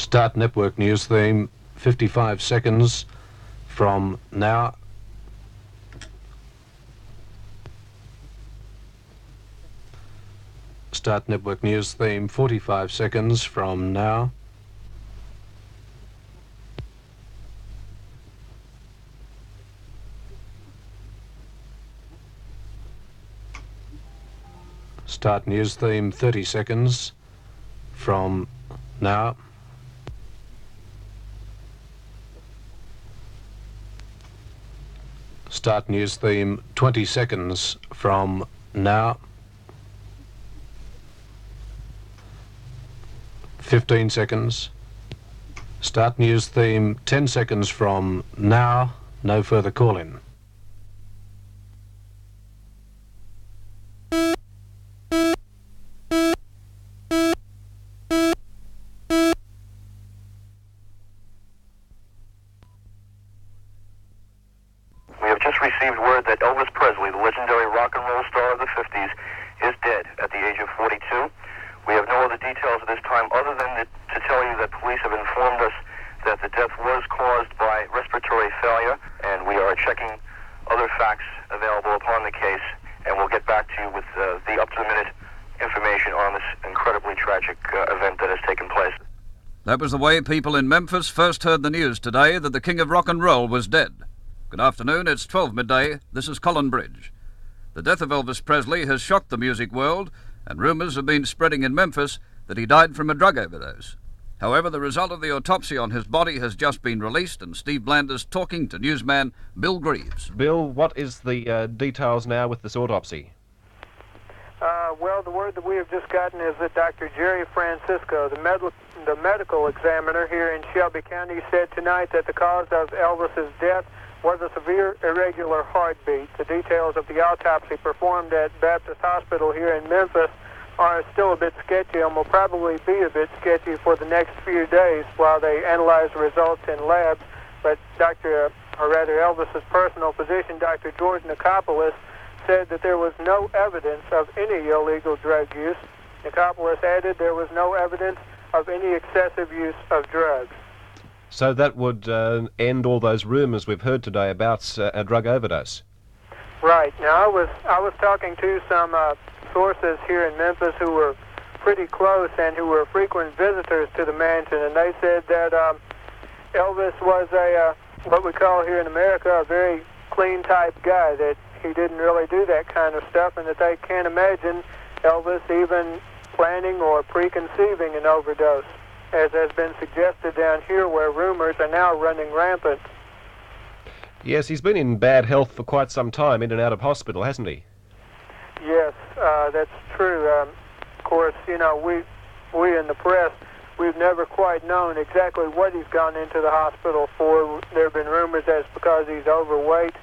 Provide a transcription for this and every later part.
Start network news theme, 55 seconds from now. Start network news theme, 45 seconds from now. Start news theme, 30 seconds from now. Start news theme, 20 seconds from now. 15 seconds. Start news theme, 10 seconds from now. No further call-in. We have just received word that Elvis Presley, the legendary rock and roll star of the 50s, is dead at the age of 42. We have no other details at this time other than to tell you that police have informed us that the death was caused by respiratory failure, and we are checking other facts available upon the case, and we'll get back to you with the up-to-the-minute information on this incredibly tragic event that has taken place. That was the way people in Memphis first heard the news today that the king of rock and roll was dead. Good afternoon, it's 12 midday. This is Colin Bridge. The death of Elvis Presley has shocked the music world, and rumours have been spreading in Memphis that he died from a drug overdose. However, the result of the autopsy on his body has just been released, and Steve Blander's talking to newsman Bill Greaves. Bill, what is the details now with this autopsy? Well, the word that we have just gotten is that Dr. Jerry Francisco, the medical examiner here in Shelby County, said tonight that the cause of Elvis's death was a severe irregular heartbeat. The details of the autopsy performed at Baptist Hospital here in Memphis are still a bit sketchy and will probably be a bit sketchy for the next few days while they analyze the results in labs. But Elvis's personal physician, Dr. George Nicopolis, said that there was no evidence of any illegal drug use. Nicopolis added there was no evidence of any excessive use of drugs. So that would end all those rumours we've heard today about a drug overdose. Right. Now, I was talking to some sources here in Memphis who were pretty close and who were frequent visitors to the mansion, and they said that Elvis was what we call here in America a very clean type guy, that he didn't really do that kind of stuff, and that they can't imagine Elvis even planning or preconceiving an overdose, as has been suggested down here where rumors are now running rampant. Yes, he's been in bad health for quite some time, in and out of hospital, hasn't he? Yes, that's true. Of course, you know, we in the press, we've never quite known exactly what he's gone into the hospital for. There have been rumors that it's because he's overweight,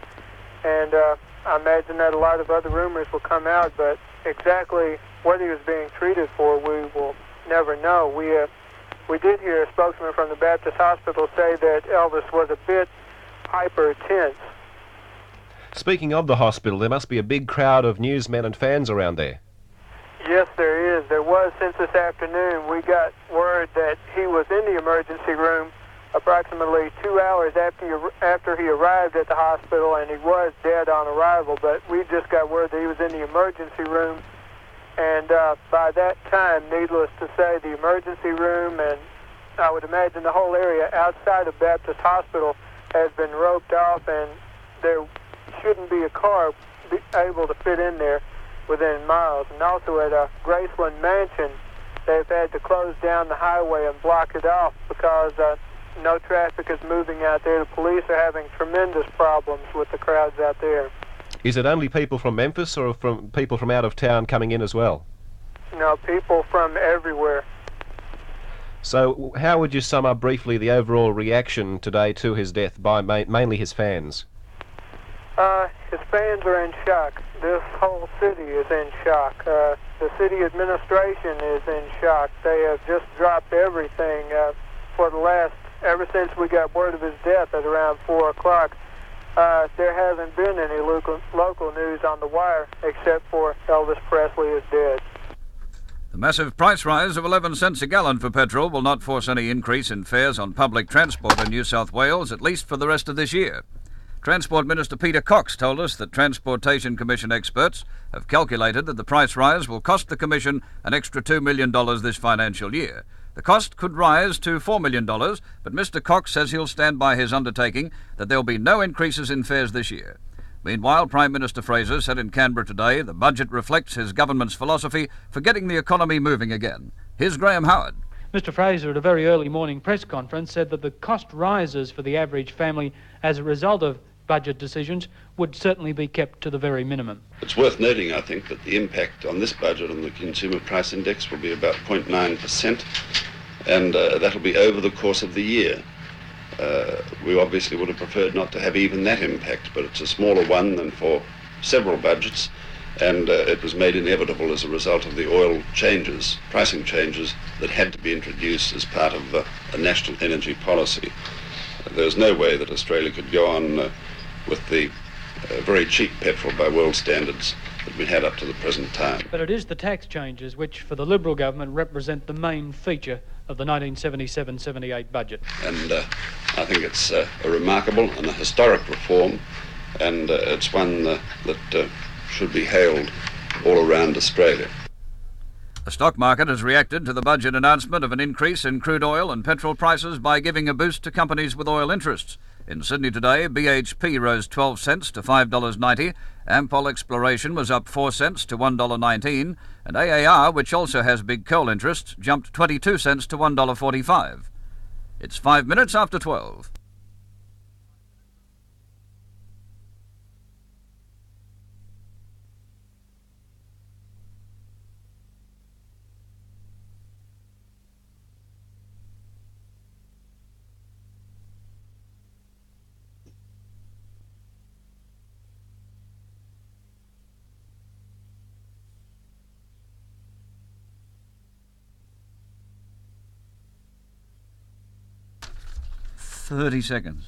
and I imagine that a lot of other rumors will come out, but exactly what he was being treated for, we will never know. We did hear a spokesman from the Baptist Hospital say that Elvis was a bit hyper-tense. Speaking of the hospital, there must be a big crowd of newsmen and fans around there. Yes, there is. There was since this afternoon. We got word that he was in the emergency room approximately 2 hours after he arrived at the hospital, and he was dead on arrival, but we just got word that he was in the emergency room, and by that time, needless to say, the emergency room and I would imagine the whole area outside of Baptist Hospital has been roped off, and there shouldn't be a car able to fit in there within miles. And also at Graceland Mansion, they've had to close down the highway and block it off because no traffic is moving out there. The police are having tremendous problems with the crowds out there. Is it only people from Memphis or from people from out of town coming in as well? No, people from everywhere. So how would you sum up briefly the overall reaction today to his death by mainly his fans? His fans are in shock. This whole city is in shock. The city administration is in shock. They have just dropped everything ever since we got word of his death at around 4 o'clock. There hasn't been any local news on the wire except for Elvis Presley is dead. The massive price rise of 11 cents a gallon for petrol will not force any increase in fares on public transport in New South Wales, at least for the rest of this year. Transport Minister Peter Cox told us that Transportation Commission experts have calculated that the price rise will cost the Commission an extra $2 million this financial year. The cost could rise to $4 million, but Mr Cox says he'll stand by his undertaking that there'll be no increases in fares this year. Meanwhile, Prime Minister Fraser said in Canberra today the budget reflects his government's philosophy for getting the economy moving again. Here's Graham Howard. Mr Fraser, at a very early morning press conference, said that the cost rises for the average family as a result of budget decisions would certainly be kept to the very minimum. It's worth noting, I think, that the impact on this budget on the Consumer Price Index will be about 0.9%, and that'll be over the course of the year. We obviously would have preferred not to have even that impact, but it's a smaller one than for several budgets, and it was made inevitable as a result of the oil changes, pricing changes that had to be introduced as part of a national energy policy. There's no way that Australia could go on with the very cheap petrol by world standards that we had up to the present time. But it is the tax changes which, for the Liberal government, represent the main feature of the 1977-78 budget. And I think it's a remarkable and a historic reform, and it's one that should be hailed all around Australia. The stock market has reacted to the budget announcement of an increase in crude oil and petrol prices by giving a boost to companies with oil interests. In Sydney today, BHP rose 12 cents to $5.90, Ampol Exploration was up 4 cents to $1.19, and AAR, which also has big coal interests, jumped 22 cents to $1.45. It's 5 minutes after 12. Thirty seconds.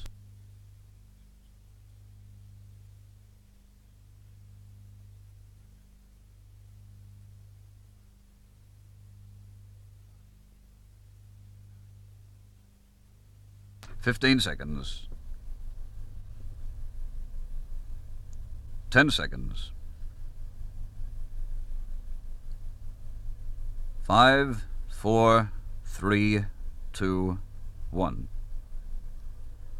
Fifteen seconds. 10 seconds. 5, 4, 3, 2, 1.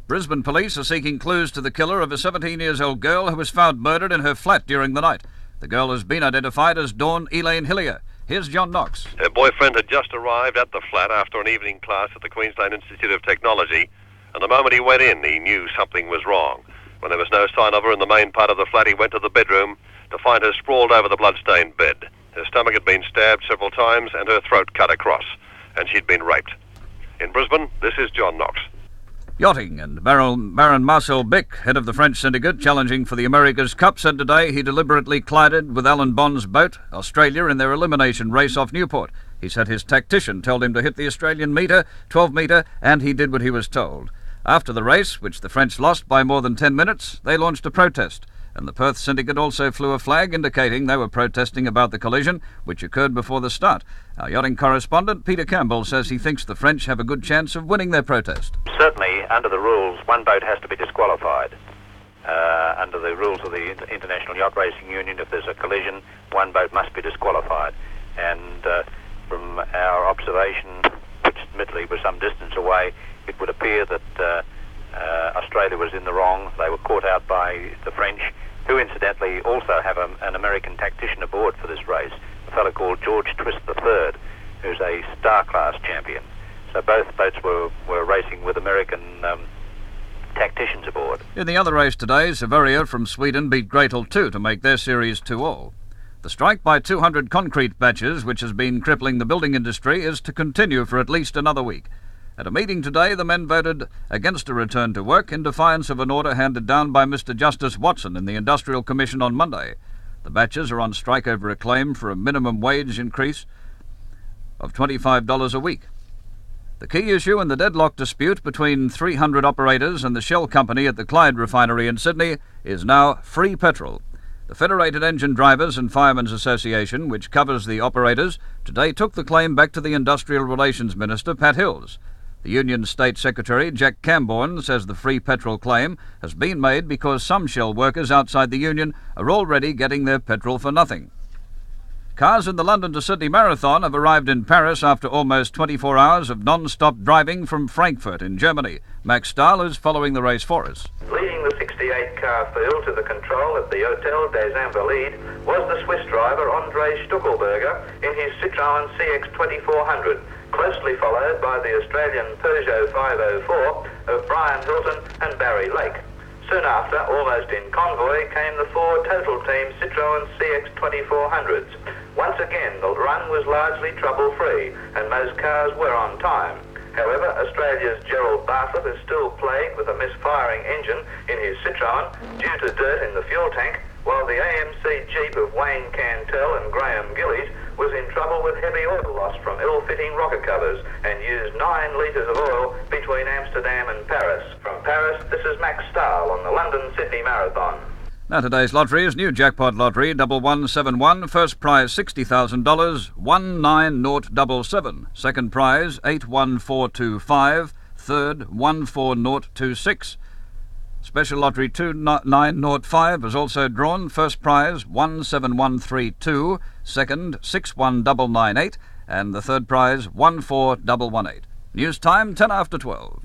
Brisbane police are seeking clues to the killer of a 17-year-old girl who was found murdered in her flat during the night. The girl has been identified as Dawn Elaine Hillier. Here's John Knox. Her boyfriend had just arrived at the flat after an evening class at the Queensland Institute of Technology, and the moment he went in, he knew something was wrong. When there was no sign of her in the main part of the flat, he went to the bedroom to find her sprawled over the blood-stained bed. Her stomach had been stabbed several times and her throat cut across, and she'd been raped. In Brisbane, this is John Knox. Yachting, and Baron Marcel Bick, head of the French syndicate challenging for the America's Cup, said today he deliberately collided with Alan Bond's boat, Australia, in their elimination race off Newport. He said his tactician told him to hit the Australian metre, 12-metre, and he did what he was told. After the race, which the French lost by more than 10 minutes, they launched a protest, and the Perth syndicate also flew a flag indicating they were protesting about the collision, which occurred before the start. Our yachting correspondent, Peter Campbell, says he thinks the French have a good chance of winning their protest. Certainly, under the rules, one boat has to be disqualified. Under the rules of the International Yacht Racing Union, if there's a collision, one boat must be disqualified. And from our observation, which admittedly was some distance away, it would appear that Australia was in the wrong. They were caught out by the French, who incidentally also have an American tactician aboard for this race, a fellow called George Twist III, who's a star-class champion. So both boats were racing with American tacticians aboard. In the other race today, Severia from Sweden beat Gretel 2 to make their series 2-all. The strike by 200 concrete batches, which has been crippling the building industry, is to continue for at least another week. At a meeting today, the men voted against a return to work in defiance of an order handed down by Mr. Justice Watson in the Industrial Commission on Monday. The batches are on strike over a claim for a minimum wage increase of $25 a week. The key issue in the deadlock dispute between 300 operators and the Shell company at the Clyde refinery in Sydney is now free petrol. The Federated Engine Drivers and Firemen's Association, which covers the operators, today took the claim back to the Industrial Relations Minister, Pat Hills. The Union's State Secretary, Jack Camborne, says the free petrol claim has been made because some Shell workers outside the union are already getting their petrol for nothing. Cars in the London to Sydney Marathon have arrived in Paris after almost 24 hours of non-stop driving from Frankfurt in Germany. Max Stahl is following the race for us. Leading the 68-car field to the control at the Hotel des Invalides was the Swiss driver André Stuckelberger in his Citroën CX-2400, closely followed by the Australian Peugeot 504 of Brian Hilton and Barry Lake. Soon after, almost in convoy, came the four Total Team Citroën CX-2400s. Once again, the run was largely trouble-free, and most cars were on time. However, Australia's Gerald Bartlett is still plagued with a misfiring engine in his Citroën due to dirt in the fuel tank, while the AMC Jeep of Wayne Cantel and Graham Gillies was in trouble with heavy oil loss from ill-fitting rocker covers and used 9 litres of oil between Amsterdam and Paris. From Paris, this is Max Stahl on the London-Sydney Marathon. Now today's lottery is new jackpot lottery 1171, first prize $60,000, 19077, second prize 81425, third 14026. Special lottery 2905 is also drawn, first prize 17132, second 61998, and the third prize 14118. News time 10 after 12.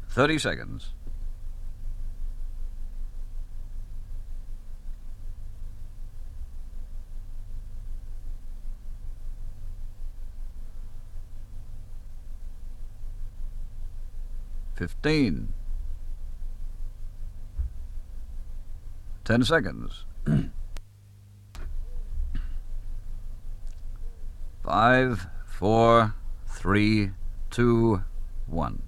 Thirty seconds. $15. 10 seconds. 5, 4, 3, 2, 1.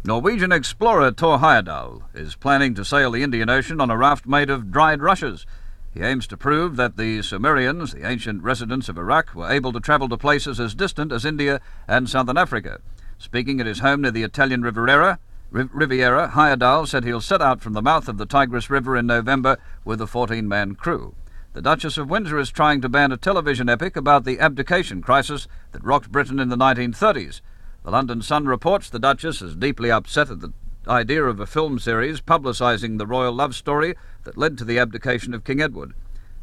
Norwegian explorer Thor Heyerdahl is planning to sail the Indian Ocean on a raft made of dried rushes. He aims to prove that the Sumerians, the ancient residents of Iraq, were able to travel to places as distant as India and southern Africa. Speaking at his home near the Italian Riviera, Heyerdahl said he'll set out from the mouth of the Tigris River in November with a 14-man crew. The Duchess of Windsor is trying to ban a television epic about the abdication crisis that rocked Britain in the 1930s. The London Sun reports the Duchess is deeply upset at the idea of a film series publicising the royal love story that led to the abdication of King Edward.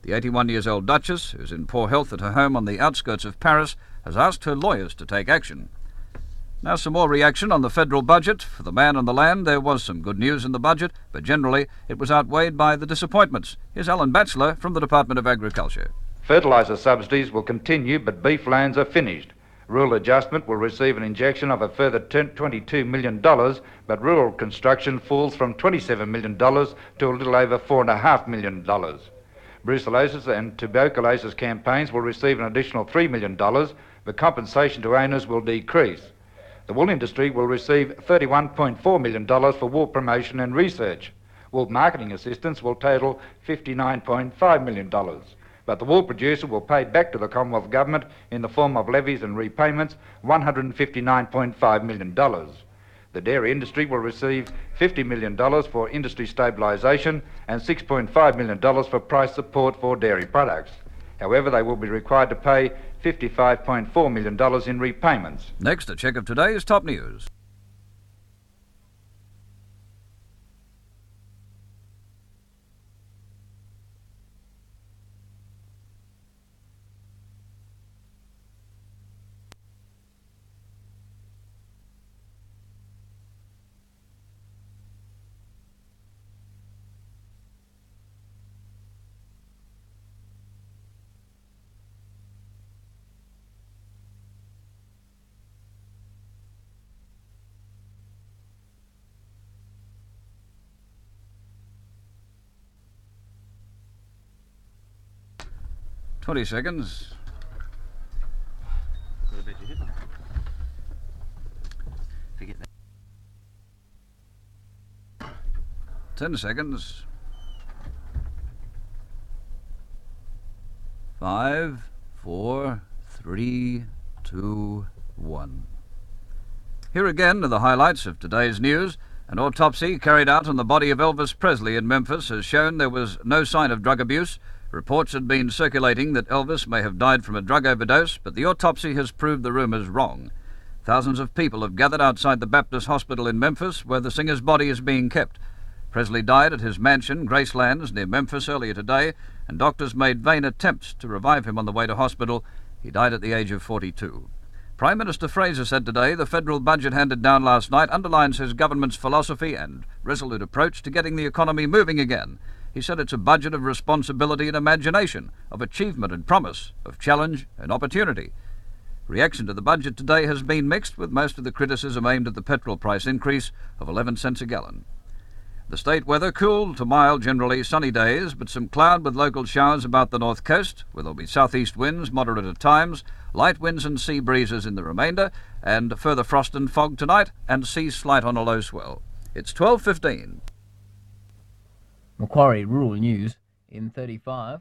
The 81-year-old Duchess, who's in poor health at her home on the outskirts of Paris, has asked her lawyers to take action. Now some more reaction on the federal budget. For the man on the land, there was some good news in the budget, but generally it was outweighed by the disappointments. Here's Alan Batchelor from the Department of Agriculture. Fertiliser subsidies will continue, but beef loans are finished. Rural adjustment will receive an injection of a further $22 million, but rural construction falls from $27 million to a little over $4.5 million. Brucellosis and tuberculosis campaigns will receive an additional $3 million, but compensation to owners will decrease. The wool industry will receive $31.4 million for wool promotion and research. Wool marketing assistance will total $59.5 million. But the wool producer will pay back to the Commonwealth Government in the form of levies and repayments $159.5 million. The dairy industry will receive $50 million for industry stabilisation and $6.5 million for price support for dairy products. However, they will be required to pay $55.4 million in repayments. Next, a check of today's top news. 20 seconds. 10 seconds. 5, 4, 3, 2, 1. Here again are the highlights of today's news. An autopsy carried out on the body of Elvis Presley in Memphis has shown there was no sign of drug abuse. Reports had been circulating that Elvis may have died from a drug overdose, but the autopsy has proved the rumours wrong. Thousands of people have gathered outside the Baptist Hospital in Memphis, where the singer's body is being kept. Presley died at his mansion, Gracelands, near Memphis earlier today, and doctors made vain attempts to revive him on the way to hospital. He died at the age of 42. Prime Minister Fraser said today the federal budget handed down last night underlines his government's philosophy and resolute approach to getting the economy moving again. He said it's a budget of responsibility and imagination, of achievement and promise, of challenge and opportunity. Reaction to the budget today has been mixed, with most of the criticism aimed at the petrol price increase of 11 cents a gallon. The state weather cool to mild, generally sunny days, but some cloud with local showers about the north coast, where there'll be southeast winds, moderate at times, light winds and sea breezes in the remainder, and further frost and fog tonight, and sea slight on a low swell. It's 12:15. Macquarie Rural News in 35.